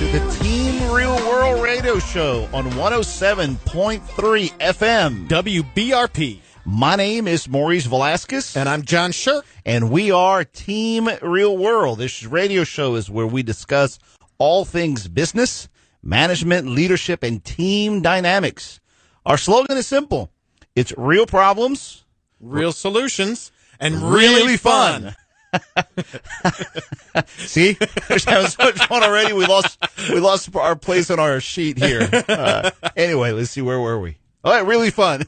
to the Team Real World Radio Show on 107.3 FM. WBRP. My name is Maurice Velasquez. And I'm John Shirk. And we are Team Real World. This radio show is where we discuss all things business, management, leadership, and team dynamics. Our slogan is simple. It's real problems, real solutions, and really fun. See, we're having so much fun already. We lost our place on our sheet here. Anyway, let's see, where were we? All right, really fun.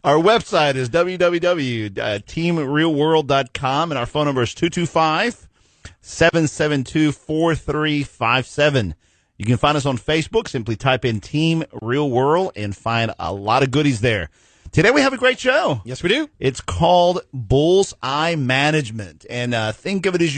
Our website is www.teamrealworld.com, and our phone number is 225-772-4357. You can find us on Facebook. Simply type in Team Real World and find a lot of goodies there. Today we have a great show. Yes, we do. It's called Bullseye Management, and think of it as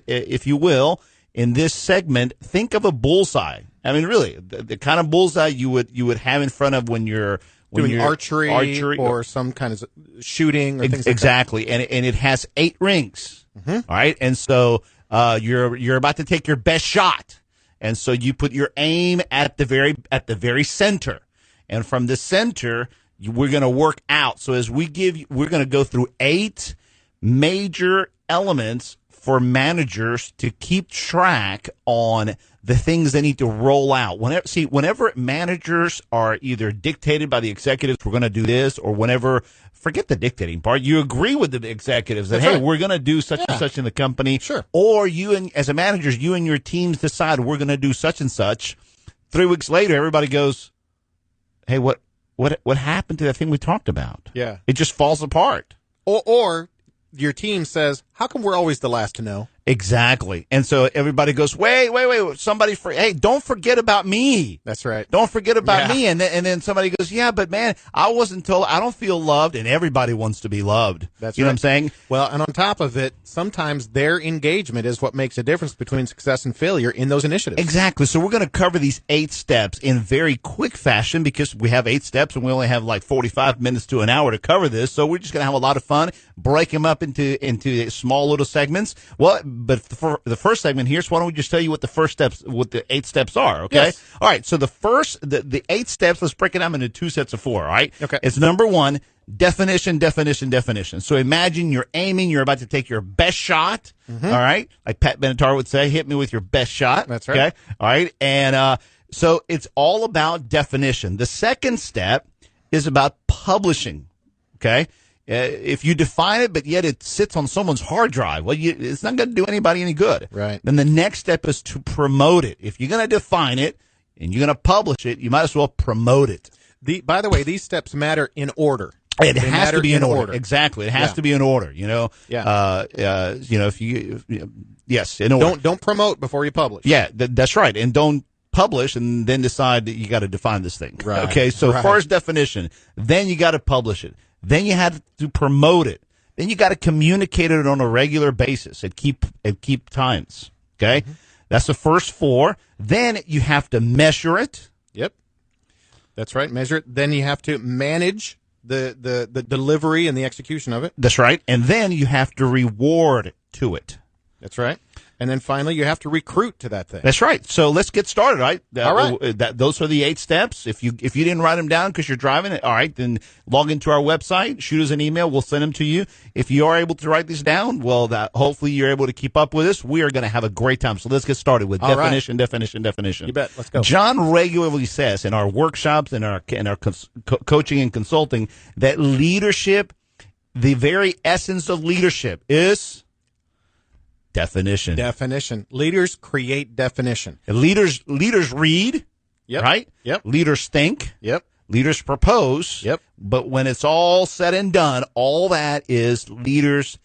if you will, in this segment, think of a bullseye. I mean, really, the kind of bullseye you would have in front of when you're doing archery or some kind of shooting or things like exactly. that. And it has 8 rings. Mm-hmm. All right, and so you're about to take your best shot, and so you put your aim at the very center, and from the center we're going to work out. So as we're going to go through 8 major elements for managers to keep track on the things they need to roll out. Whenever managers are either dictated by the executives, we're going to do this, or whenever, forget the dictating part, you agree with the executives that, hey, we're going to do such and such in the company. Sure. Or as a manager, you and your teams decide we're going to do such and such. 3 weeks later, everybody goes, hey, what happened to that thing we talked about? Yeah. It just falls apart. Or your team says, how come we're always the last to know? Exactly. And so everybody goes, wait, hey, don't forget about me. That's right. Don't forget about me. And then somebody goes, yeah, but man, I wasn't told, I don't feel loved, and everybody wants to be loved. That's you know what I'm saying? Well, and on top of it, sometimes their engagement is what makes a difference between success and failure in those initiatives. Exactly. So we're going to cover these 8 steps in very quick fashion because we have 8 steps and we only have like 45 minutes to an hour to cover this. So we're just going to have a lot of fun, break them up into small little segments. Well, but for the first segment here, so why don't we just tell you what the 8 steps are, okay? Yes. All right, so the 8 steps, let's break it down into 2 sets of 4, all right? Okay. It's number 1, definition. So imagine you're aiming, you're about to take your best shot, all right? Like Pat Benatar would say, hit me with your best shot. That's right. Okay, all right? And so it's all about definition. The second step is about publishing, okay? If you define it, but yet it sits on someone's hard drive, well, it's not going to do anybody any good. Right. Then the next step is to promote it. If you're going to define it and you're going to publish it, you might as well promote it. By the way, these steps matter in order. It has to be in order. Exactly. It has to be in order, you know. Yeah. Yes, in order. Don't promote before you publish. Yeah, that's right. And don't publish and then decide that you got to define this thing. Right. Okay, so first definition, then you got to publish it. Then you have to promote it. Then you got to communicate it on a regular basis at keep times. Okay, that's the first 4. Then you have to measure it. Yep, that's right. Measure it. Then you have to manage the delivery and the execution of it. That's right. And then you have to reward to it. That's right. And then finally, you have to recruit to that thing. That's right. So let's get started, right? All right. Those are the 8 steps. If you didn't write them down because you're driving it, all right, then log into our website, shoot us an email, we'll send them to you. If you are able to write these down, well, hopefully you're able to keep up with us. We are going to have a great time. So let's get started with definition. You bet. Let's go. John regularly says in our workshops and our coaching and consulting that leadership, the very essence of leadership is definition. Leaders create definition. And leaders read, right? Yep. Leaders think. Yep. Leaders propose. Yep. But when it's all said and done, all that is leaders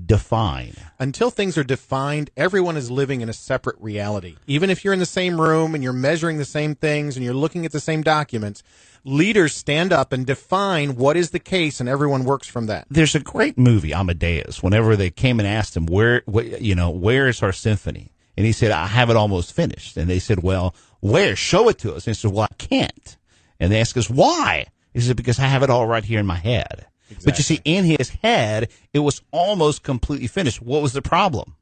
define. Until things are defined, everyone is living in a separate reality. Even if you're in the same room and you're measuring the same things and you're looking at the same documents, leaders stand up and define what is the case, and everyone works from that. There's a great movie, Amadeus, whenever they came and asked him, where is our symphony? And he said, I have it almost finished. And they said, well, where? Show it to us. And he said, well, I can't. And they asked us, why? He said, because I have it all right here in my head. Exactly. But you see, in his head, it was almost completely finished. What was the problem?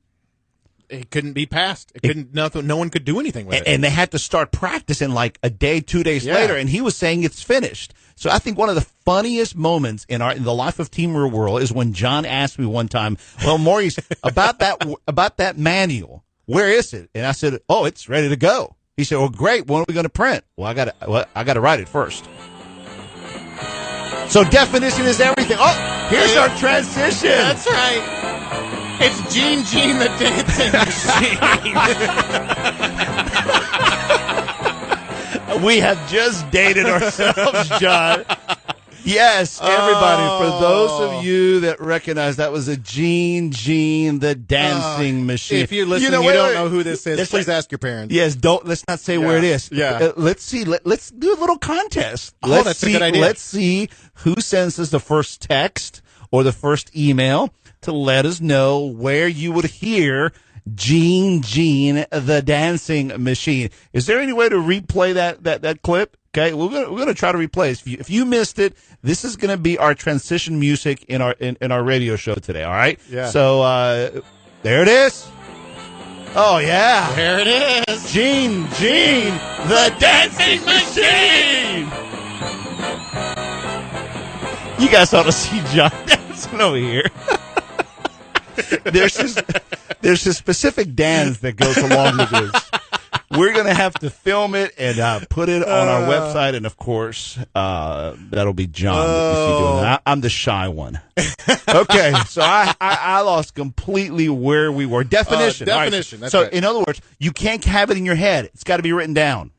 It couldn't be passed. It couldn't. Nothing. No one could do anything with it. And they had to start practicing like a day, 2 days later, and he was saying it's finished. So I think one of the funniest moments in the life of Team Real World is when John asked me one time, "Well, Maurice, about that manual, where is it?" And I said, "Oh, it's ready to go." He said, "Well, great. When are we going to print?" Well, I got to write it first. So definition is everything. Oh, here's our transition. That's right. It's Gene the dancing machine. We have just dated ourselves, John. Yes, everybody. For those of you that recognize, that was a Gene the dancing machine. If you're listening, you don't know who this is, please ask your parents. Yes, let's not say where it is. Yeah. Let's see. Let's do a little contest. That's a good idea. Let's see who sends us the first text or the first email to let us know where you would hear Gene the dancing machine. Is there any way to replay that clip? Okay, we're gonna try to replay it. If you missed it, this is gonna be our transition music in our radio show today. All right. Yeah. So there it is. Oh yeah. There it is. Gene the dancing machine. You guys ought to see John dancing over here. There's a specific dance that goes along with this. We're going to have to film it and put it on our website, and of course, that'll be John that you see doing that. I'm the shy one. Okay, so I lost completely where we were. Definition. Definition. Right. That's so, right. in other words, you can't have it in your head. It's got to be written down.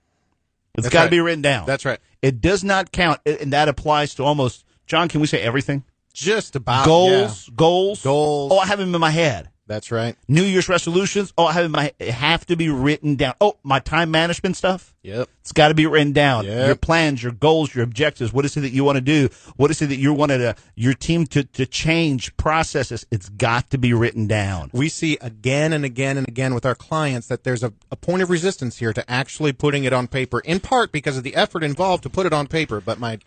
It's got to be written down. That's right. It does not count, and that applies to almost, John, can we say everything? Just about. Goals. Goals. Oh, I have them in my head. That's right. New Year's resolutions. Oh, I have it have to be written down. Oh, my time management stuff. Yep. It's got to be written down. Yep. Your plans, your goals, your objectives. What is it that you want to do? What is it that you wanted your team to change processes? It's got to be written down. We see again and again and again with our clients that there's a point of resistance here to actually putting it on paper, in part because of the effort involved to put it on paper. But my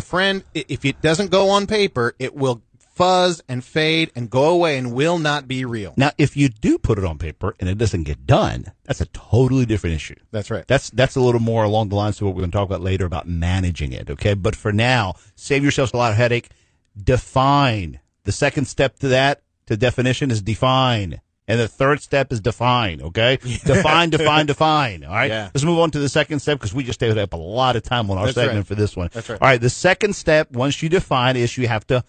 friend, if it doesn't go on paper, it will fuzz and fade and go away and will not be real. Now, if you do put it on paper and it doesn't get done, that's a totally different issue. That's right. That's a little more along the lines of what we're going to talk about later about managing it, okay? But for now, save yourselves a lot of headache. Define. The second step to definition is define. And the third step is define, okay? Define. All right? Yeah. Let's move on to the second step because we just stayed up a lot of time on our segment for this one. That's right. All right, the second step, once you define, is you have to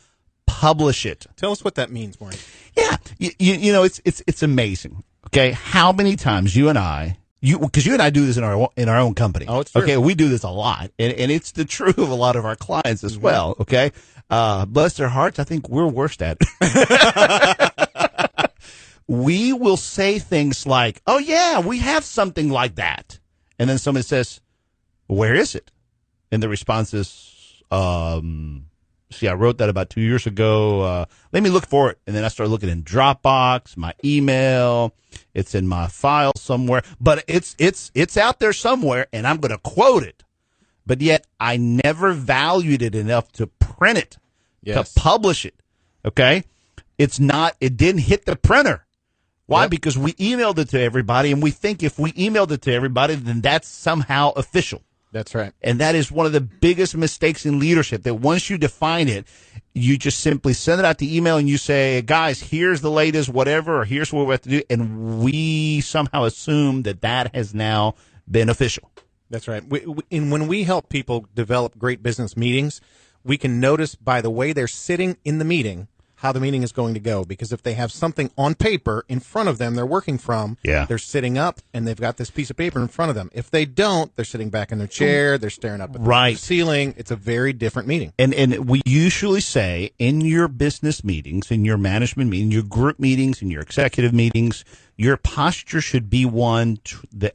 publish it. Tell us what that means, Maury. Yeah, you know it's amazing. Okay, how many times you and I because you and I do this in our own company. Oh, it's true. Okay, we do this a lot, and it's the truth of a lot of our clients as well. Okay, bless their hearts, I think we're worst at it. We will say things like, "Oh yeah, we have something like that," and then somebody says, "Where is it?" And the response is, "See, I wrote that about 2 years ago. Let me look for it." And then I started looking in Dropbox, my email. It's in my file somewhere, but it's out there somewhere, and I'm going to quote it. But yet, I never valued it enough to print it, to publish it. Okay, it didn't hit the printer. Why? Yep. Because we emailed it to everybody, and we think if we emailed it to everybody, then that's somehow official. That's right. And that is one of the biggest mistakes in leadership, that once you define it, you just simply send it out to email and you say, guys, here's the latest whatever, or here's what we have to do. And we somehow assume that has now been official. That's right. And when we help people develop great business meetings, we can notice by the way they're sitting in the meeting how the meeting is going to go. Because if they have something on paper in front of them they're working from, they're sitting up and they've got this piece of paper in front of them. If they don't, they're sitting back in their chair, they're staring up at the ceiling. It's a very different meeting. And we usually say in your business meetings, in your management meetings, your group meetings, in your executive meetings, your posture should be one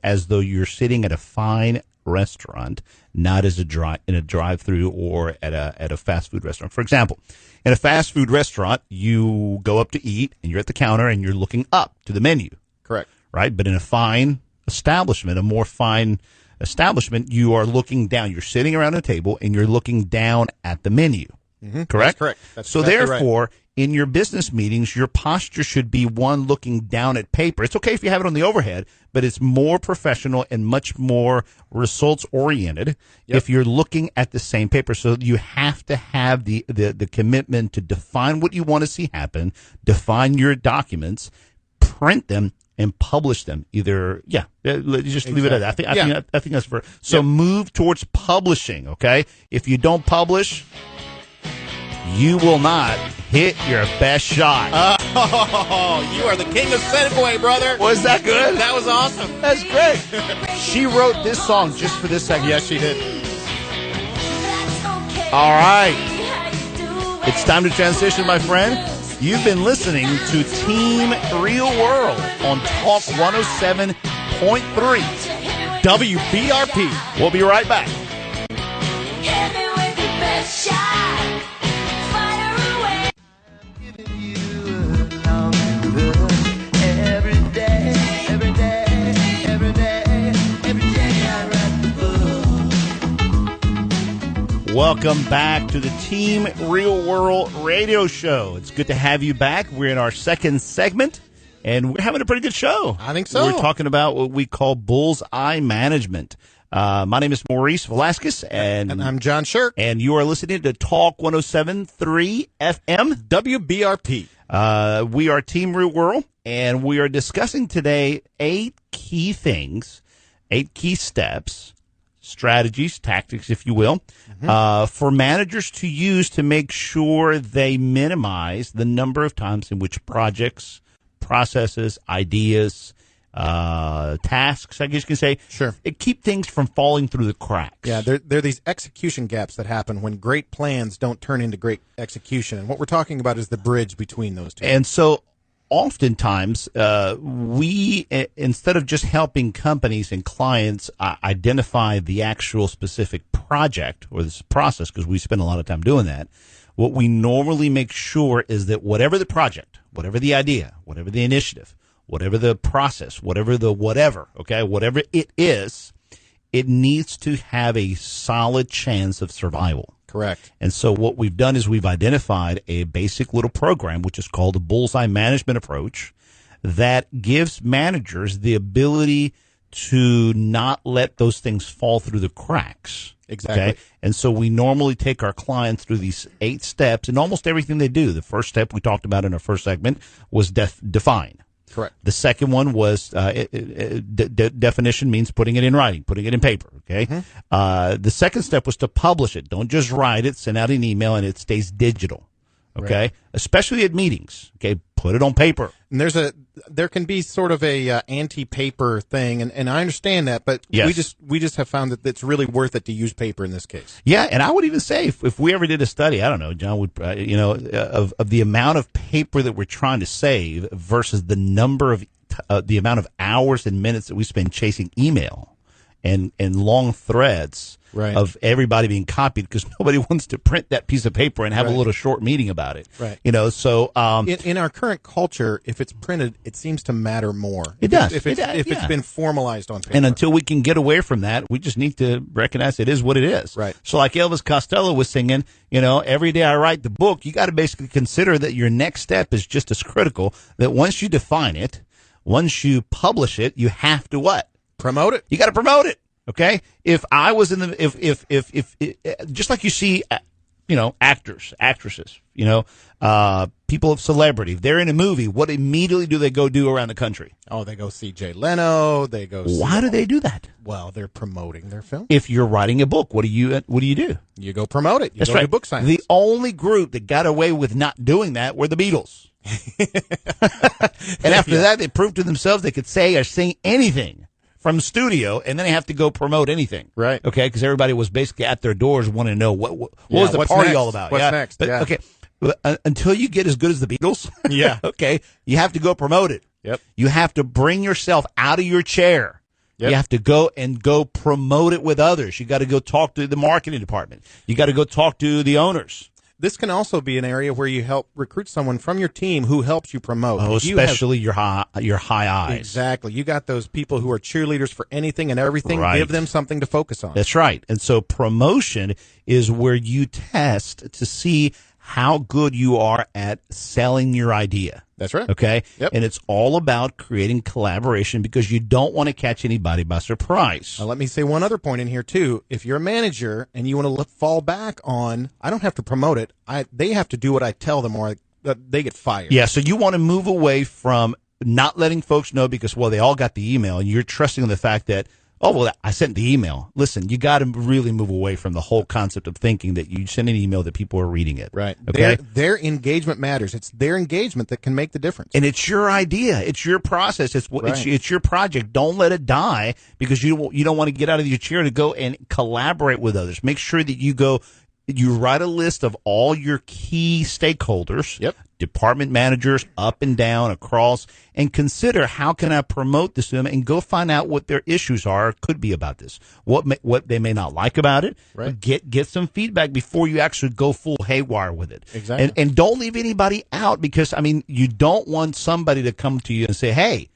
as though you're sitting at a fine restaurant, not as in a drive-through or at a fast food restaurant. For example, in a fast food restaurant, you go up to eat and you're at the counter and you're looking up to the menu. Correct. Right? But in a fine establishment, a more fine establishment, you are looking down. You're sitting around a table and you're looking down at the menu. Correct? That's correct. That's so exactly therefore, in your business meetings, your posture should be one looking down at paper. It's okay if you have it on the overhead, but it's more professional and much more results oriented if you're looking at the same paper. So you have to have the commitment to define what you want to see happen, define your documents, print them, and publish them. Either, just leave it at that. I think that's fair. So move towards publishing, okay? If you don't publish, you will not hit your best shot. You are the king of segue, brother. Was that good? That was awesome. That's great. She wrote this song just for this segment. Yes, she did. All right. It's time to transition, my friend. You've been listening to Team Real World on Talk 107.3 WBRP. We'll be right back. Welcome back to the Team Real World radio show. It's good to have you back. We're in our second segment, and we're having a pretty good show. I think so. We're talking about what we call bullseye management. My name is Maurice Velasquez, and I'm John Shirk. And you are listening to Talk 107.3 FM. WBRP. We are Team Real World, and we are discussing today 8 key things, 8 key steps, strategies, tactics, if you will, for managers to use to make sure they minimize the number of times in which projects, processes, ideas, tasks, I guess you can say, keep things from falling through the cracks. Yeah, there are these execution gaps that happen when great plans don't turn into great execution. And what we're talking about is the bridge between those two. And so oftentimes, we, instead of just helping companies and clients identify the actual specific project or this process, because we spend a lot of time doing that, what we normally make sure is that whatever the project, whatever the idea, whatever the initiative, whatever the process, whatever it is, it needs to have a solid chance of survival. Correct. And so what we've done is we've identified a basic little program, which is called the bullseye management approach, that gives managers the ability to not let those things fall through the cracks. Exactly. Okay? And so we normally take our clients through these 8 steps in almost everything they do. The first step we talked about in our first segment was define. Correct. The second one was definition means putting it in writing, putting it in paper. Okay. The second step was to publish it. Don't just write it, send out an email, and it stays digital. Okay. Right. Especially at meetings. Okay. Put it on paper. And there can be sort of a anti-paper thing, and I understand that, but we just have found that it's really worth it to use paper in this case. Yeah, and I would even say if we ever did a study, I don't know, John would, of the amount of paper that we're trying to save versus the number of the amount of hours and minutes that we spend chasing email and long threads. Right. Of everybody being copied because nobody wants to print that piece of paper and have a little short meeting about it. Right. So in our current culture, if it's printed, it seems to matter more. It does. If it's been formalized on paper. And until we can get away from that, we just need to recognize it is what it is. Right. So like Elvis Costello was singing, every day I write the book, you got to basically consider that your next step is just as critical, that once you define it, once you publish it, you have to what? Promote it. You got to promote it. Okay, if I was in the if just like you see, actors, actresses, people of celebrity, if they're in a movie, what immediately do they go do around the country? Oh, they go see Jay Leno. They go. Why do they do that? Well, they're promoting their film. If you're writing a book, what do you do? You go promote it. That's go right. to book signings. The only group that got away with not doing that were the Beatles. And after that, they proved to themselves they could say or sing anything from studio, and then they have to go promote anything. Right. Okay, because everybody was basically at their doors wanting to know what was the party all about. What's next? But, okay, until you get as good as the Beatles, okay, you have to go promote it. Yep. You have to bring yourself out of your chair. Yep. You have to go promote it with others. You got to go talk to the marketing department. You got to go talk to the owners. This can also be an area where you help recruit someone from your team who helps you promote. Oh, especially your high eyes. Exactly. You got those people who are cheerleaders for anything and everything. Right. Give them something to focus on. That's right. And so promotion is where you test to see how good you are at selling your idea. That's right. Okay? Yep. And it's all about creating collaboration because you don't want to catch anybody by surprise. Now, let me say one other point in here, too. If you're a manager and you want to fall back on, I don't have to promote it, they have to do what I tell them or they get fired. Yeah, so you want to move away from not letting folks know because, well, they all got the email, and you're trusting in the fact that, oh, well, I sent the email. Listen, you got to really move away from the whole concept of thinking that you send an email that people are reading it. Right. Okay. Their engagement matters. It's their engagement that can make the difference. And it's your idea. It's your process. It's your project. Don't let it die because you don't want to get out of your chair to go and collaborate with others. Make sure that you write a list of all your key stakeholders. Yep. Department managers up and down across, and consider how can I promote this to them and go find out what their issues are or could be about this, what they may not like about it. Right. Get some feedback before you actually go full haywire with it. Exactly. And don't leave anybody out because, I mean, you don't want somebody to come to you and say, hey,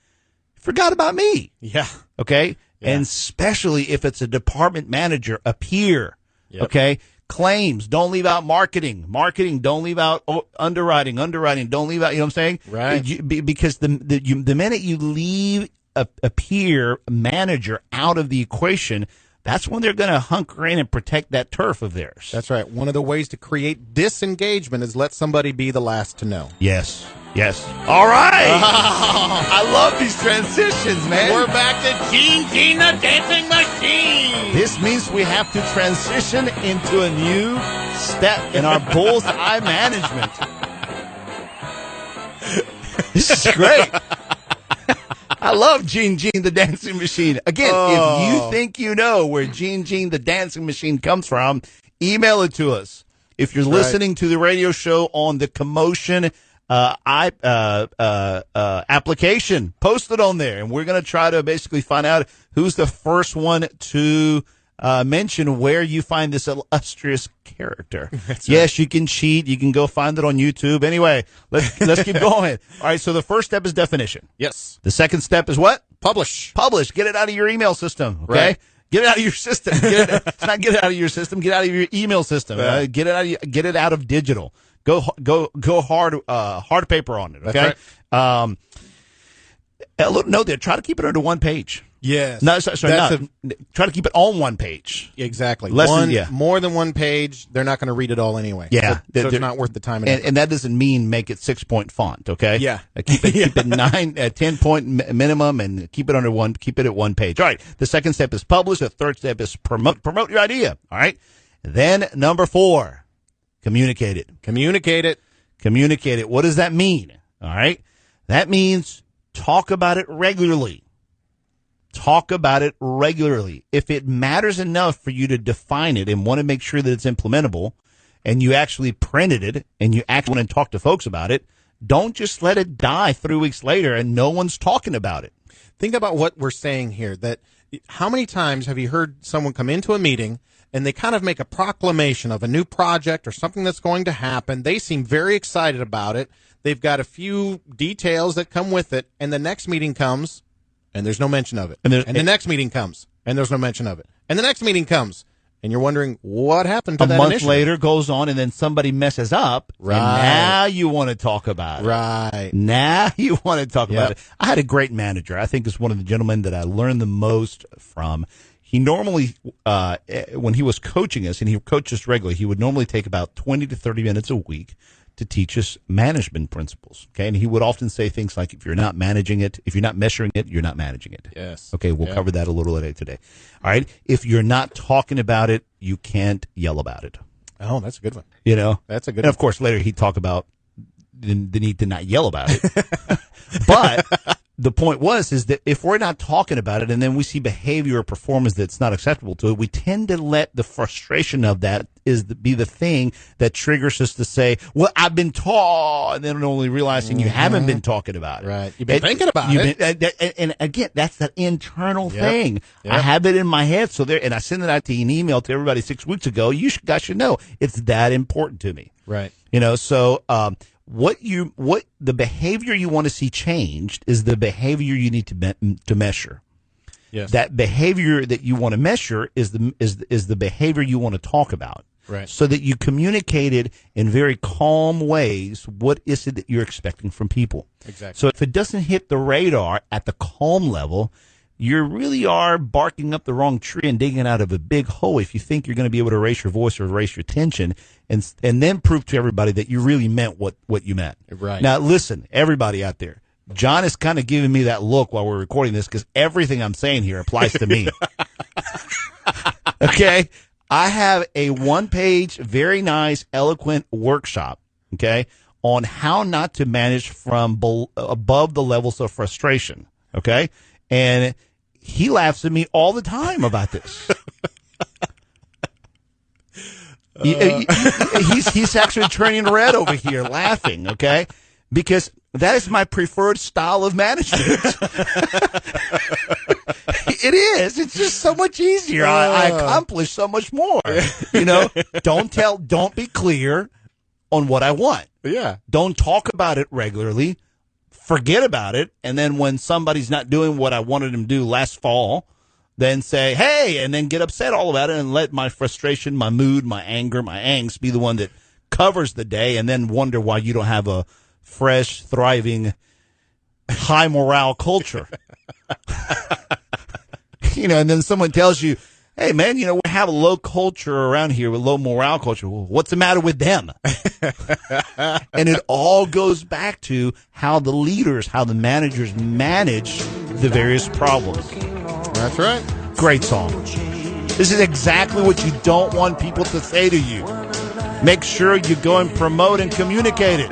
forgot about me. Yeah. Okay? Yeah. And especially if it's a department manager, a peer. Yep. Okay? Claims, don't leave out marketing. Marketing, don't leave out underwriting. Underwriting, don't leave out, you know what I'm saying? Right. Because the minute you leave a peer manager out of the equation, that's when they're going to hunker in and protect that turf of theirs. That's right. One of the ways to create disengagement is let somebody be the last to know. Yes. Yes. All right. I love these transitions, man. We're back to Gene the Dancing Machine. This means we have to transition into a new step in our bullseye management. This is great. I love Gene the Dancing Machine. Again, if you think you know where Gene the Dancing Machine comes from, email it to us. If you're listening to the radio show on the Commotion application, post it on there, and we're going to try to basically find out who's the first one to mention where you find this illustrious character. Yes, you can cheat. You can go find it on YouTube. Anyway, let's keep going. All right, so the first step is definition. Yes. The second step is what? Publish. Publish. Get it out of your email system, okay? Right. Get it out of your system. It's not get it out of your system. Get it out of your email system. Get it out of digital. Go hard paper on it, okay? That's right. A little note there. Try to keep it under one page. Yes. No, sorry, try to keep it on one page. Exactly. Yeah. More than one page, they're not going to read it all anyway. Yeah. So it's not worth the time. And that doesn't mean make it 6-point font, okay? Yeah. Keep it 10-point minimum and keep it at one page. All right. The second step is publish. The third step is promote your idea. All right. Then number 4, communicate it. Communicate it. Communicate it. What does that mean? All right. That means talk about it regularly. Talk about it regularly. If it matters enough for you to define it and want to make sure that it's implementable, and you actually printed it and you actually want to talk to folks about it, don't just let it die 3 weeks later and no one's talking about it. Think about what we're saying here. That how many times have you heard someone come into a meeting and they kind of make a proclamation of a new project or something that's going to happen? They seem very excited about it. They've got a few details that come with it, and the next meeting comes, and there's no mention of it. And the next meeting comes, and there's no mention of it. And the next meeting comes, and you're wondering what happened to that initiative. A month initiative. later goes on, and then somebody messes up, Right. and now you want to talk about it. Right. Now you want to talk about it. I had a great manager. I think it's one of the gentlemen that I learned the most from. He normally, when he was coaching us, and he coached us regularly, he would normally take about 20 to 30 minutes a week to teach us management principles. Okay. And he would often say things like, if you're not managing it, if you're not measuring it, you're not managing it. Yes. Okay. We'll cover that a little later today. All right. If you're not talking about it, you can't yell about it. Oh, that's a good one. You know? That's a good And one. of course, later he'd talk about the need to not yell about it. But the point is that if we're not talking about it and then we see behavior or performance that's not acceptable to it, we tend to let the frustration of that be the thing that triggers us to say, well, I've been taught, and then only realizing you haven't been talking about it. Right. You've been thinking about it. And again, that's that internal thing. Yep. I have it in my head. So and I sent it out to an email to everybody 6 weeks ago. You guys should know it's that important to me. Right. So, what the behavior you want to see changed is the behavior you need to measure. Yes. That behavior that you want to measure is the behavior you want to talk about. Right. So that you communicate it in very calm ways. What is it that you're expecting from people? Exactly. So if it doesn't hit the radar at the calm level, you really are barking up the wrong tree and digging out of a big hole if you think you're going to be able to raise your voice or raise your tension and then prove to everybody that you really meant what you meant. Right. Now, listen, everybody out there, John is kind of giving me that look while we're recording this because everything I'm saying here applies to me. Okay? I have a one-page, very nice, eloquent workshop, okay, on how not to manage from above the levels of frustration, okay? And he laughs at me all the time about this. He's actually turning red over here laughing, okay? Because that is my preferred style of management. It is. It's just so much easier. I accomplish so much more. Don't be clear on what I want. Yeah. Don't talk about it regularly. Forget about it. And then when somebody's not doing what I wanted them to do last fall, then say, hey, and then get upset all about it and let my frustration, my mood, my anger, my angst be the one that covers the day and then wonder why you don't have a fresh, thriving, high morale culture. And then someone tells you, hey, man, we have a low culture around here with low morale culture. Well, what's the matter with them? And it all goes back to how the leaders, how the managers manage the various problems. That's right. Great song. This is exactly what you don't want people to say to you. Make sure you go and promote and communicate it.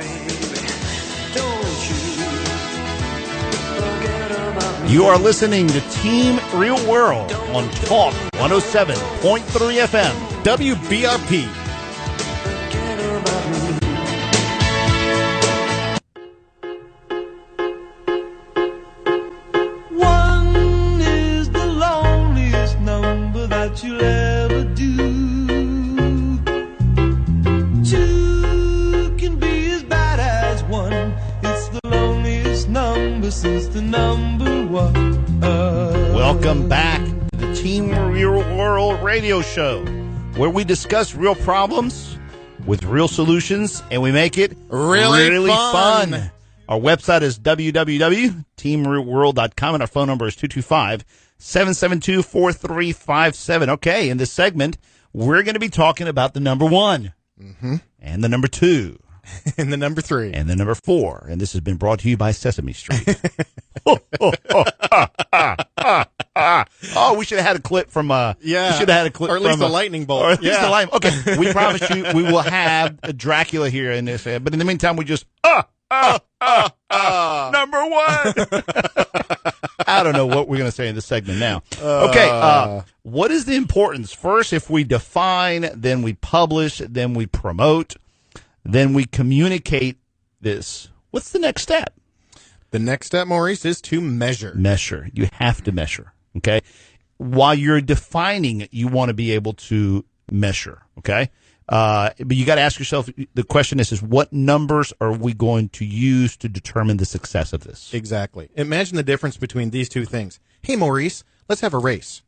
You are listening to Team Real World on Talk 107.3 FM. WBRP. One is the loneliest number that you'll ever do. Two can be as bad as one. It's the loneliest number since the number one. Welcome back to the Team Real World radio show, where we discuss real problems with real solutions, and we make it really fun. Our website is www.teamrealworld.com, and our phone number is 225-772-4357. Okay, in this segment, we're going to be talking about the number one, and the number two, and the number three, and the number four. And this has been brought to you by Sesame Street. Oh, we should have had a clip from yeah. We should have had a clip, or at least from a lightning bolt. Or at least a lightning. Okay, we promise you we will have a Dracula here in this. But in the meantime, we just number one. I don't know what we're going to say in this segment now. Okay, what is the importance? First, if we define, then we publish, then we promote, then we communicate this. What's the next step? The next step, Maurice, is to measure. Measure. You have to measure. Okay. While you're defining it, you want to be able to measure. Okay. But you got to ask yourself, the question is what numbers are we going to use to determine the success of this? Exactly. Imagine the difference between these two things. Hey, Maurice, let's have a race.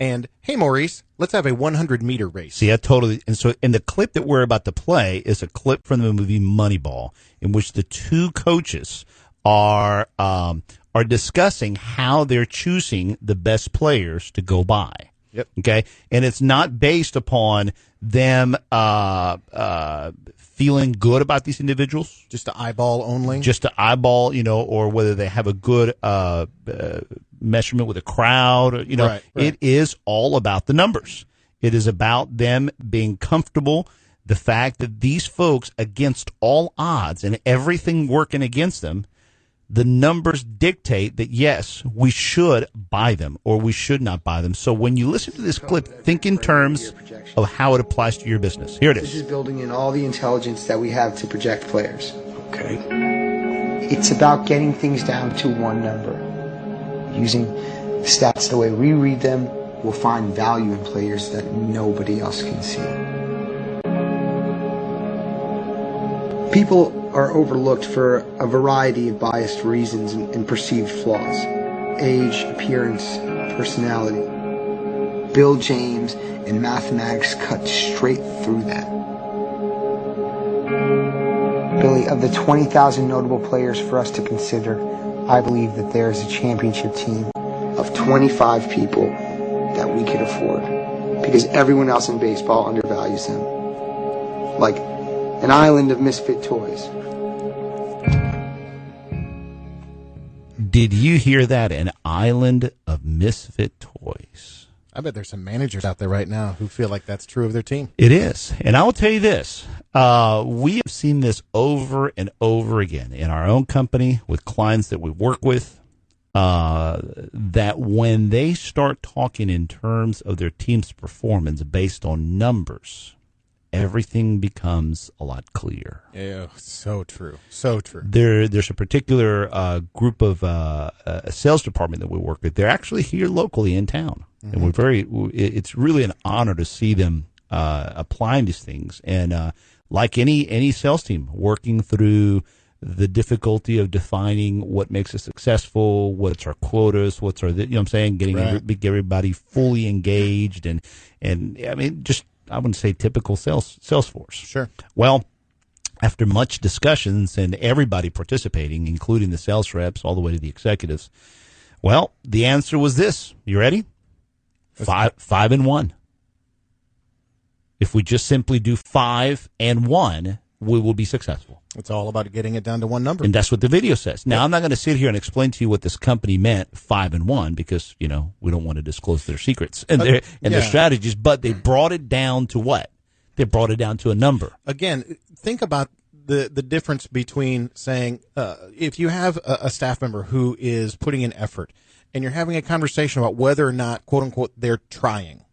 And, hey, Maurice, let's have a 100-meter race. See, I totally. And so, in the clip that we're about to play is a clip from the movie Moneyball, in which the two coaches are discussing how they're choosing the best players to go by. Yep. Okay. And it's not based upon them feeling good about these individuals. Just to eyeball only. Just to eyeball, or whether they have a good measurement with a crowd. Right. It is all about the numbers. It is about them being comfortable the fact that these folks, against all odds and everything working against them, the numbers dictate that, yes, we should buy them or we should not buy them. So when you listen to this clip, think in terms of how it applies to your business. Here it This is is. building in all the intelligence that we have to project players. Okay. It's about getting things down to one number. Using stats the way we read them, we'll find value in players that nobody else can see. People are overlooked for a variety of biased reasons and perceived flaws. Age, appearance, personality. Bill James and mathematics cut straight through that. Billy, of the 20,000 notable players for us to consider, I believe that there is a championship team of 25 people that we could afford, because everyone else in baseball undervalues them. Like an island of misfit toys. Did you hear that? An island of misfit toys. I bet there's some managers out there right now who feel like that's true of their team. It is. And I will tell you this. We have seen this over and over again in our own company with clients that we work with, that when they start talking in terms of their team's performance based on numbers, everything becomes a lot clearer. Yeah, so true. So true. There's a particular group of a sales department that we work with. They're actually here locally in town. Mm-hmm. And it's really an honor to see them applying these things. And like any sales team, working through the difficulty of defining what makes us successful, what's our quotas, what's our, you know what I'm saying, getting get everybody fully engaged and I mean, just, I wouldn't say typical sales force. Sure. Well, after much discussions and everybody participating, including the sales reps all the way to the executives, well, the answer was this. You ready? 5-1. If we just simply do 5-1, we will be successful. It's all about getting it down to one number. And that's what the video says. Now, I'm not going to sit here and explain to you what this company meant, 5-1, because, you know, we don't want to disclose their secrets and their strategies, but they brought it down to what? They brought it down to a number. Again, think about the difference between saying, if you have a staff member who is putting in effort and you're having a conversation about whether or not, quote unquote, they're trying,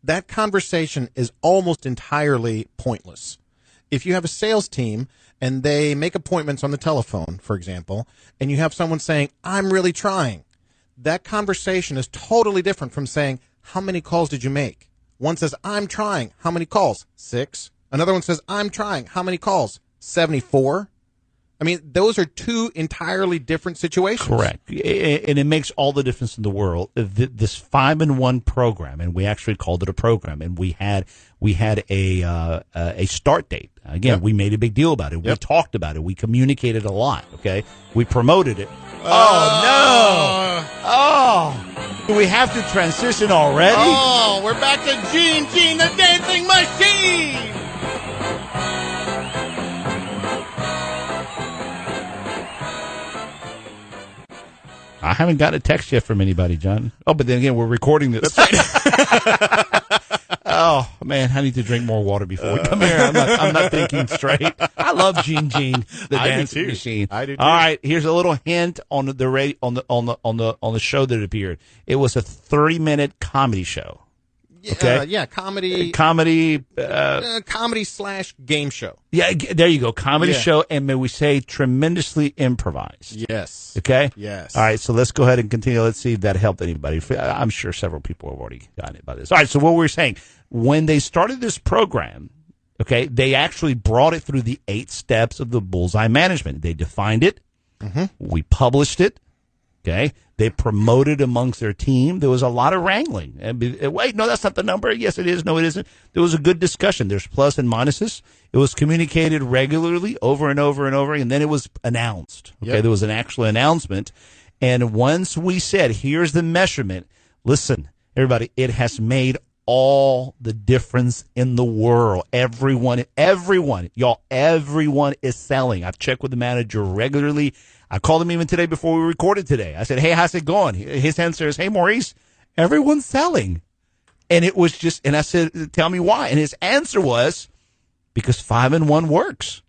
that conversation is almost entirely pointless. If you have a sales team and they make appointments on the telephone, for example, and you have someone saying, I'm really trying, that conversation is totally different from saying, how many calls did you make? One says, I'm trying. How many calls? 6. Another one says, I'm trying. How many calls? 74. I mean, those are two entirely different situations. Correct. And it makes all the difference in the world. This 5-1 program, and we actually called it a program, and we had a start date. Again, we made a big deal about it. We talked about it. We communicated a lot, okay? We promoted it. Oh, no! Oh! Do we have to transition already? Oh, we're back to Gene, the dancing machine! I haven't got a text yet from anybody, John. Oh, but then again, we're recording this. Oh, man, I need to drink more water before we come here. I'm not thinking straight. I love Gene, the dancing machine. I do too. All right, here's a little hint on the show that appeared. It was a 30-minute comedy show. Okay. Comedy. Comedy/game show. Yeah, there you go. Comedy show, and may we say tremendously improvised. Yes. Okay? Yes. All right, so let's go ahead and continue. Let's see if that helped anybody. I'm sure several people have already gotten it by this. All right, so what we were saying, when they started this program, okay, they actually brought it through the 8 steps of the bullseye management. They defined it. Mm-hmm. We published it. Okay, they promoted amongst their team. There was a lot of wrangling. Wait, no, that's not the number. Yes, it is. No, it isn't. There was a good discussion. There's plus and minuses. It was communicated regularly over and over and over, and then it was announced. Okay, there was an actual announcement. And once we said, here's the measurement, listen, everybody, it has made all the difference in the world. Everyone is selling. I've checked with the manager regularly. I called him even today before we recorded today. I said, hey, how's it going? His answer is, hey, Maurice, everyone's selling. And it was just, and I said, tell me why. And his answer was, because 5-1 works.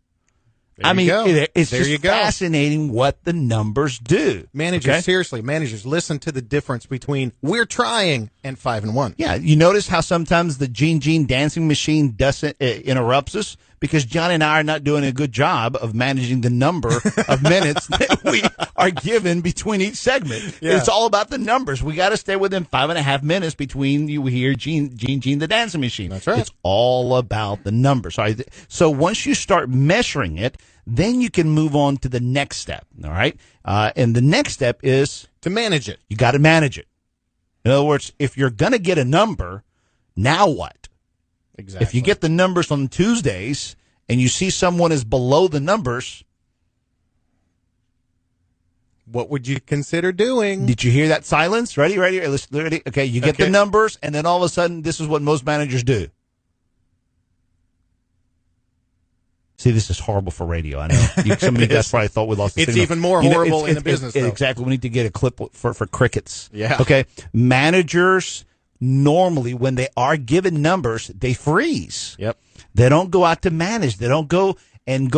There you go. It's There just you go. fascinating what the numbers do. Managers, okay? seriously, managers, listen to the difference between we're trying and 5-1. Yeah, you notice how sometimes the Gene dancing machine doesn't interrupts us because John and I are not doing a good job of managing the number of minutes that we are given between each segment. Yeah. It's all about the numbers. We got to stay within 5.5 minutes between you hear Gene the dancing machine. That's right. It's all about the numbers. So once you start measuring it, then you can move on to the next step. All right, and the next step is To manage it. you got to manage it. In other words, if you're going to get a number, now what? Exactly. If you get the numbers on Tuesdays and you see someone is below the numbers, what would you consider doing? did you hear that silence? Ready? Listen, ready? Okay, you get the Okay. numbers, and then all of a sudden, this is what most managers do. See, this is horrible for radio. I know. Some of you guys probably thought we lost the It's signal. even more horrible in the business, though. Exactly. We need to get a clip for crickets. Yeah. Okay. Managers, normally, when they are given numbers, they freeze. Yep. They don't go out to manage. They don't go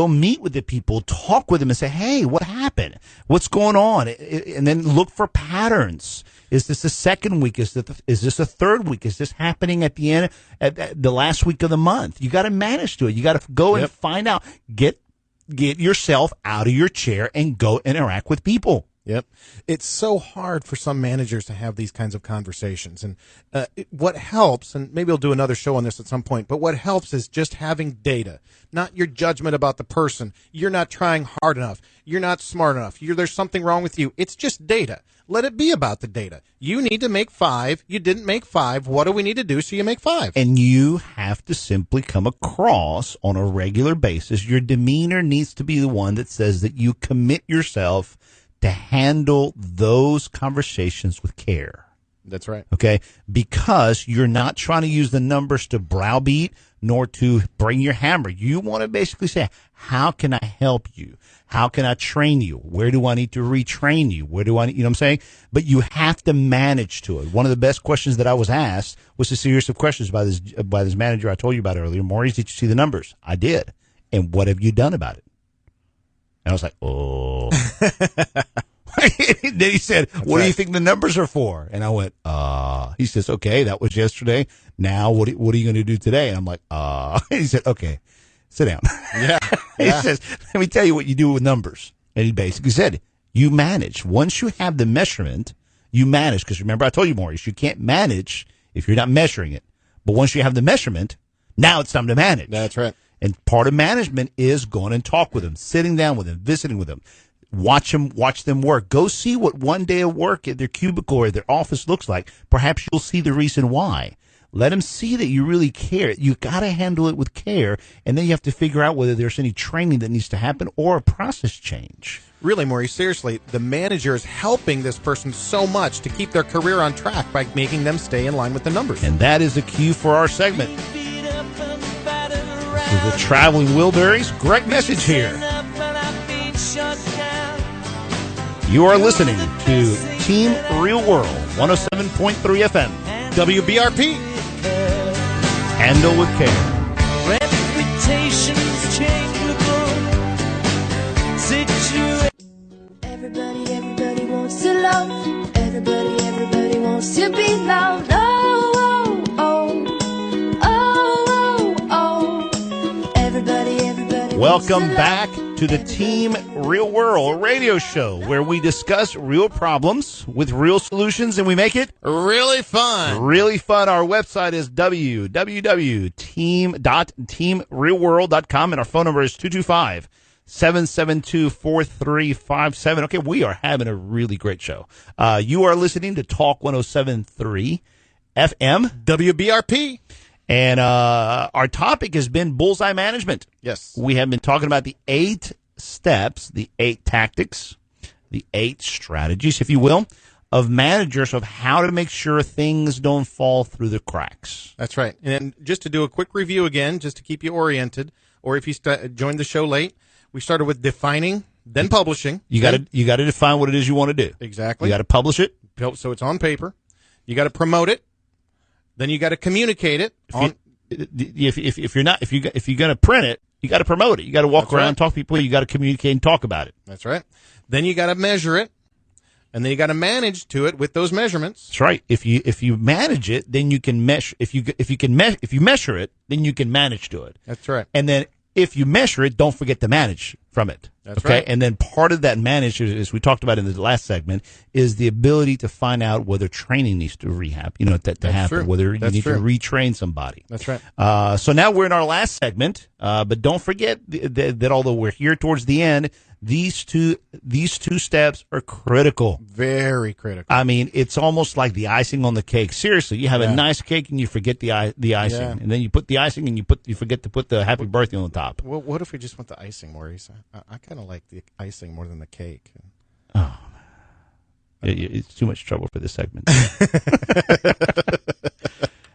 meet with the people, talk with them and say, hey, what happened? What's going on? And then look for patterns. Is this the second week? Is this a third week? Is this happening at the end, at the last week of the month? You got to manage to it. You got to go and find out. Get yourself out of your chair and go interact with people. Yep. It's so hard for some managers to have these kinds of conversations. And what helps, and maybe we'll do another show on this at some point, but what helps is just having data, not your judgment about the person. You're not trying hard enough. You're not smart enough. There's something wrong with you. It's just data. Let it be about the data. You need to make 5. You didn't make 5. What do we need to do so you make 5? And you have to simply come across on a regular basis. Your demeanor needs to be the one that says that you commit yourself to handle those conversations with care. That's right. Okay? Because you're not trying to use the numbers to browbeat nor to bring your hammer. You want to basically say, how can I help you? How can I train you? Where do I need to retrain you? Where do I need, you know what I'm saying? But you have to manage to it. One of the best questions that I was asked was a series of questions by this manager I told you about earlier. Maurice, did you see the numbers? I did. And what have you done about it? And I was like, oh. Then he said, what do you think the numbers are for? And I went, he says, okay, that was yesterday. Now what are you going to do today? And I'm like, he said, okay, sit down. Yeah. He says, let me tell you what you do with numbers. And he basically said, you manage. Once you have the measurement, you manage. Because remember, I told you, Maurice, you can't manage if you're not measuring it. But once you have the measurement, now it's time to manage. That's right. And part of management is going and talk with them, sitting down with them, visiting with them. Watch them work. Go see what one day of work at their cubicle or their office looks like. Perhaps you'll see the reason why. Let them see that you really care. You got to handle it with care, and then you have to figure out whether there's any training that needs to happen or a process change. Really, Maurice, seriously, the manager is helping this person so much to keep their career on track by making them stay in line with the numbers. And that is the cue for our segment. The Traveling Wilburys, great message here. You are listening to Team Real World, 107.3 FM. WBRP. Handle with care. Reputations changeable. Everybody wants to love. Everybody wants to be loved. Oh, oh, oh, oh, oh. Everybody Welcome wants to back love. to the Team Real World radio show, where we discuss real problems with real solutions, and we make it Really fun. really fun. Our website is www.team.teamrealworld.com, and our phone number is 225-772-4357. Okay, we are having a really great show. You are listening to Talk 107.3 FM, WBRP. and our topic has been bullseye management. Yes. We have been talking about the 8 steps, the 8 tactics, the 8 strategies, if you will, of managers of how to make sure things don't fall through the cracks. That's right. And just to do a quick review again, just to keep you oriented, or if you joined the show late, we started with defining, then publishing. You got to define what it is you want to do. Exactly. You got to publish it. So it's on paper. You got to promote it. Then you got to communicate it. if you're going to print it, you got to promote it. You got to walk That's around, right. talk to people. You got to communicate and talk about it. That's right. Then you got to measure it, and then you got to manage to it with those measurements. That's right. If you manage it, then you can measure. If you measure it, then you can manage to it. That's right. And then if you measure it, don't forget to manage from it. That's okay? right. And then part of that manage, as we talked about in the last segment, is the ability to find out whether training needs to rehab, to happen, true. whether you That's need true. to retrain somebody. That's right. So now we're in our last segment, but don't forget that although we're here towards the end, these two steps are critical. Very critical. I mean, it's almost like the icing on the cake. Seriously, you have a Yeah. nice cake and you forget the icing, Yeah. and then you put the icing and you forget to put the happy birthday on the top. Well, what if we just went the icing, Maurice? I kind of like the icing more than the cake. It's too much trouble for this segment.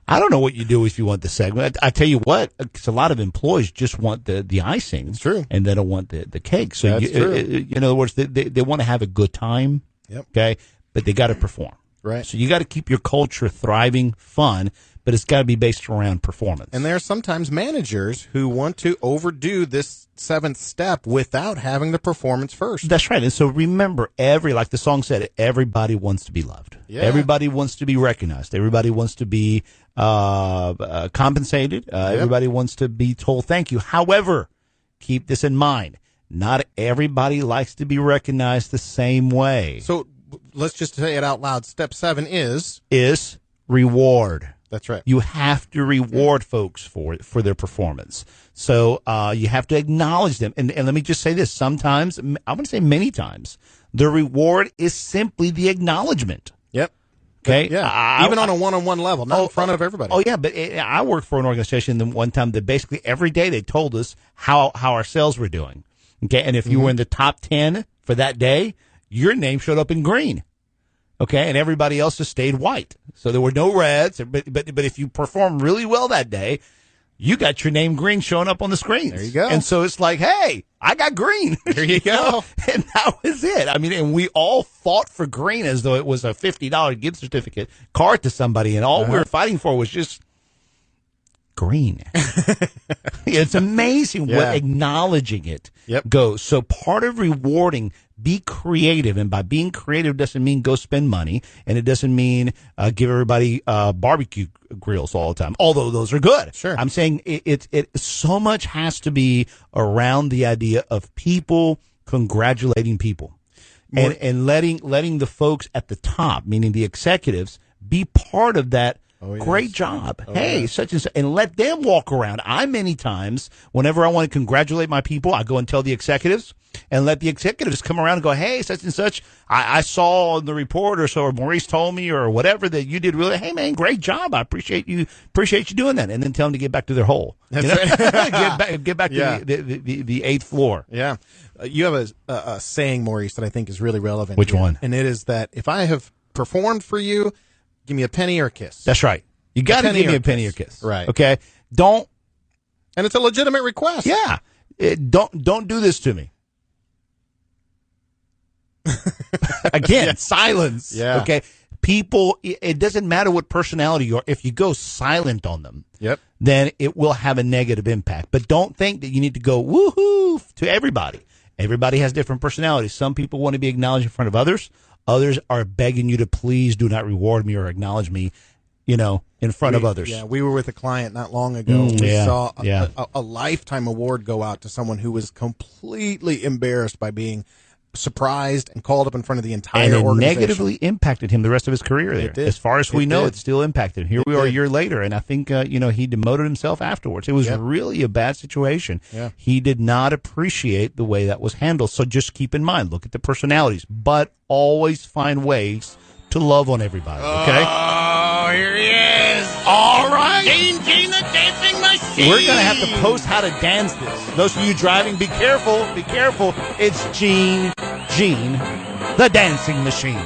I don't know what you do if you want the segment. I tell you what, because a lot of employees just want the icing. It's true. And they don't want the cake. So, That's true. in other words, they want to have a good time. Yep. Okay. But they got to perform. Right. So you got to keep your culture thriving, fun, but it's got to be based around performance. And there are sometimes managers who want to overdo this seventh step without having the performance first. That's right. And so remember, like the song said, everybody wants to be loved. Yeah. Everybody wants to be recognized. Everybody wants to be compensated. Everybody wants to be told thank you. However, keep this in mind. Not everybody likes to be recognized the same way. So let's just say it out loud. Step 7 is Reward. That's right. You have to reward folks for their performance. So you have to acknowledge them. And let me just say this. Sometimes, I'm going to say many times, the reward is simply the acknowledgement. Yep. Okay? Yeah. Even on a one-on-one level, not in front of everybody. Oh, yeah. But I worked for an organization that one time that basically every day they told us how our sales were doing. Okay? And if you were in the top 10 for that day, your name showed up in green. Okay, and everybody else just stayed white. So there were no reds. But if you performed really well that day, you got your name green showing up on the screens. There you go. And so it's like, hey, I got green. There you go. And that was it. I mean, and we all fought for green as though it was a $50 gift certificate card to somebody, and all we were fighting for was just green. It's amazing what acknowledging it goes. So part of rewarding, be creative, and by being creative doesn't mean go spend money, and it doesn't mean give everybody barbecue grills all the time, although those are good. Sure. I'm saying it so much has to be around the idea of people congratulating people, and letting the folks at the top, meaning the executives, be part of that. Oh, yes. Great job. Hey, such and such, and let them walk around. Many times, whenever I want to congratulate my people, I go and tell the executives, and let the executives come around and go, hey, such and such, I saw in the report, or Maurice told me, or whatever, that you did really, hey, man, great job. I appreciate you doing that. And then tell them to get back to their hole. That's right. get back Yeah. to the 8th floor. Yeah. You have a saying, Maurice, that I think is really relevant. Which here. one? And it is that if I have performed for you, give me a penny or a kiss. That's right. You got to give me a penny or kiss. Right. Okay. And it's a legitimate request. Yeah. Don't do this to me. Again, silence. Yeah. Okay. People, it doesn't matter what personality you are. If you go silent on them, then it will have a negative impact. But don't think that you need to go woohoo to everybody. Everybody has different personalities. Some people want to be acknowledged in front of others. Others are begging you to please do not reward me or acknowledge me, in front of others. Yeah, we were with a client not long ago. We saw a lifetime award go out to someone who was completely embarrassed by being surprised and called up in front of the entire and it organization. negatively impacted him the rest of his career there. It did. As far as we It know, did. it still impacted him. Here we are a did. year later, and I think, he demoted himself afterwards. It was really a bad situation. Yeah. He did not appreciate the way that was handled. So just keep in mind, look at the personalities, but always find ways to love on everybody, okay? Oh, here he is. All right. Gene the dancing machine. We're going to have to post how to dance this. Those of you driving, be careful. Be careful. It's Gene, the dancing machine.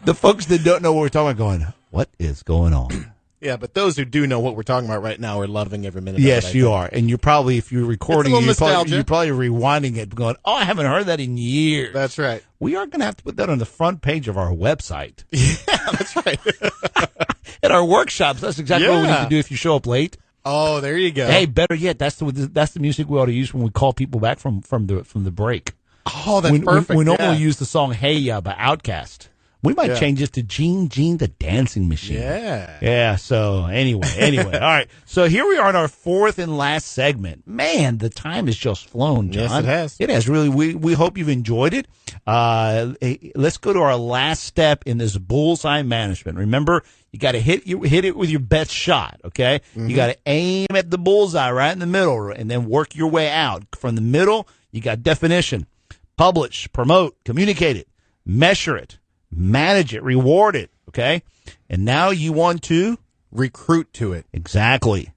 The folks that don't know what we're talking about going, what is going on? Yeah, but those who do know what we're talking about right now are loving every minute of it. Yes, you are. And you're probably, if you're recording, It's a little you're probably nostalgia. rewinding it going, oh, I haven't heard that in years. That's right. We are going to have to put that on the front page of our website. Yeah, that's right. At our workshops, that's exactly what we need Yeah. to do if you show up late. Oh, there you go. Hey, better yet, that's the music we ought to use when we call people back from the break. oh, that's perfect. We normally yeah. use the song "Hey Ya" by Outkast. We might Yeah. change it to Gene the Dancing Machine. Yeah. Yeah. So anyway. All right. So here we are in our fourth and last segment. Man, the time has just flown, John. Yes, it has. It has really. We hope you've enjoyed it. Let's go to our last step in this bullseye management. Remember, you got to hit it with your best shot. Okay. Mm-hmm. You got to aim at the bullseye right in the middle, and then work your way out from the middle. You got definition, publish, promote, communicate it, measure it, manage it, reward it. Okay. And now you want to Recruit to it. exactly.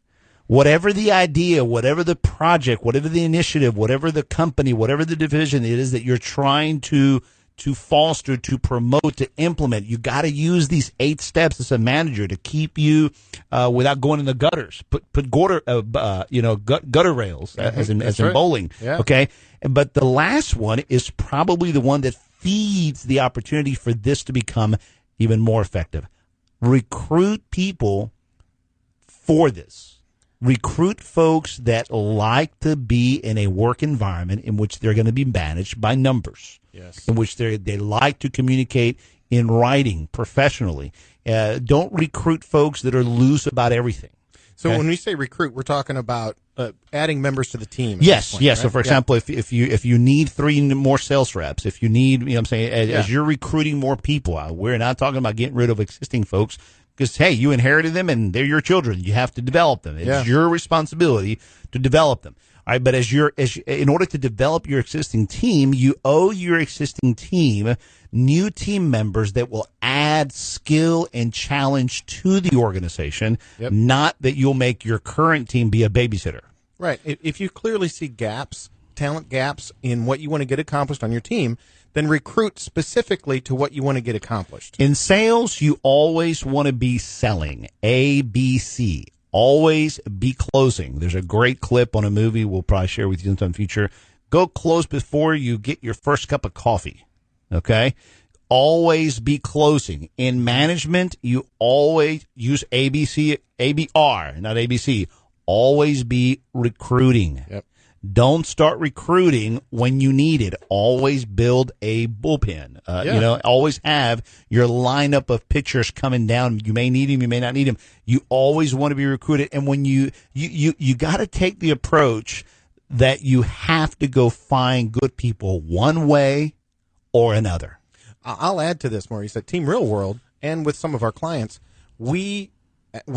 Whatever the idea, whatever the project, whatever the initiative, whatever the company, whatever the division it is that you're trying to foster, to promote, to implement, you got to use these 8 steps as a manager to keep you without going in the gutters. Put gutter rails as in right. bowling. Yeah. Okay, but the last one is probably the one that feeds the opportunity for this to become even more effective. Recruit people for this. Recruit folks that like to be in a work environment in which they're going to be managed by numbers. Yes. In which they like to communicate in writing professionally. Don't recruit folks that are loose about everything. So Okay. when we say recruit, we're talking about adding members to the team. at Yes, this point, yes. So, right? for example, if you need 3 more sales reps, if you need, what I'm saying, as Yeah. you're recruiting more people out, we're not talking about getting rid of existing folks because, hey, you inherited them and they're your children. You have to develop them. It's Yeah. your responsibility to develop them. All right, but in order to develop your existing team, you owe your existing team new team members that will add skill and challenge to the organization, Yep. not that you'll make your current team be a babysitter. Right. If you clearly see gaps, talent gaps in what you want to get accomplished on your team, then recruit specifically to what you want to get accomplished. In sales, you always want to be selling. ABC. Always be closing. There's a great clip on a movie we'll probably share with you sometime in the future. Go close before you get your first cup of coffee. Okay? Always be closing. In management, you always use ABR, not ABC. Always be recruiting. Yep. Don't start recruiting when you need it. Always build a bullpen. Yeah. Always have your lineup of pitchers coming down. You may need him, you may not need him. You always want to be recruited. And when you got to take the approach that you have to go find good people one way or another. I'll add to this, Maurice, at Team Real World and with some of our clients, we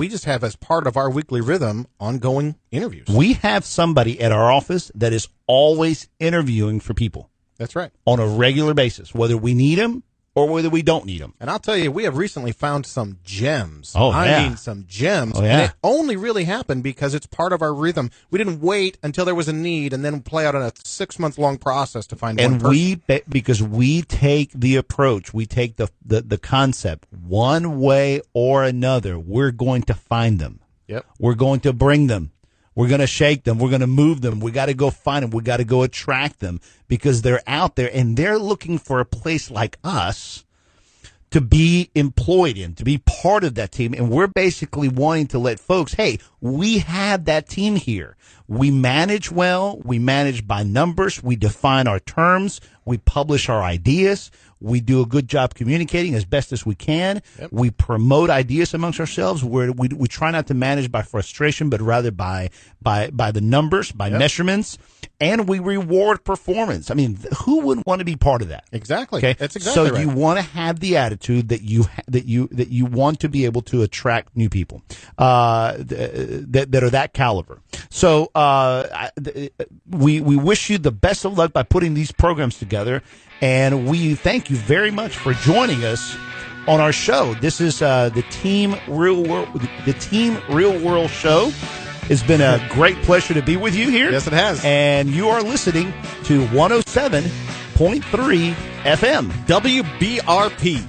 just have as part of our weekly rhythm ongoing interviews. We have somebody at our office that is always interviewing for people That's right. on a regular basis, whether we need them or whether we don't need them. And I'll tell you, we have recently found some gems. Oh, I yeah. mean, some gems. Oh, yeah. And it only really happened because it's part of our rhythm. We didn't wait until there was a need and then play out a 6-month-long process to find one And person. because we take the approach, we take the concept one way or another, we're going to find them. Yep. We're going to bring them. We're going to shake them. We're going to move them. We got to go find them. We got to go attract them because they're out there and they're looking for a place like us to be employed in, to be part of that team. And we're basically wanting to let folks, hey, we have that team here. We manage well. We manage by numbers. We define our terms. We publish our ideas. We do a good job communicating as best as we can. Yep. We promote ideas amongst ourselves. We try not to manage by frustration, but rather by the numbers, by measurements, and we reward performance. I mean, who wouldn't want to be part of that? Exactly. Okay, That's exactly so right. you want to have the attitude that you want to be able to attract new people that are that caliber. So we wish you the best of luck by putting these programs together, and we thank you very much for joining us on our show. This is the Team Real World show. It's been a great pleasure to be with you here. Yes, it has. And you are listening to 107.3 FM. WBRP.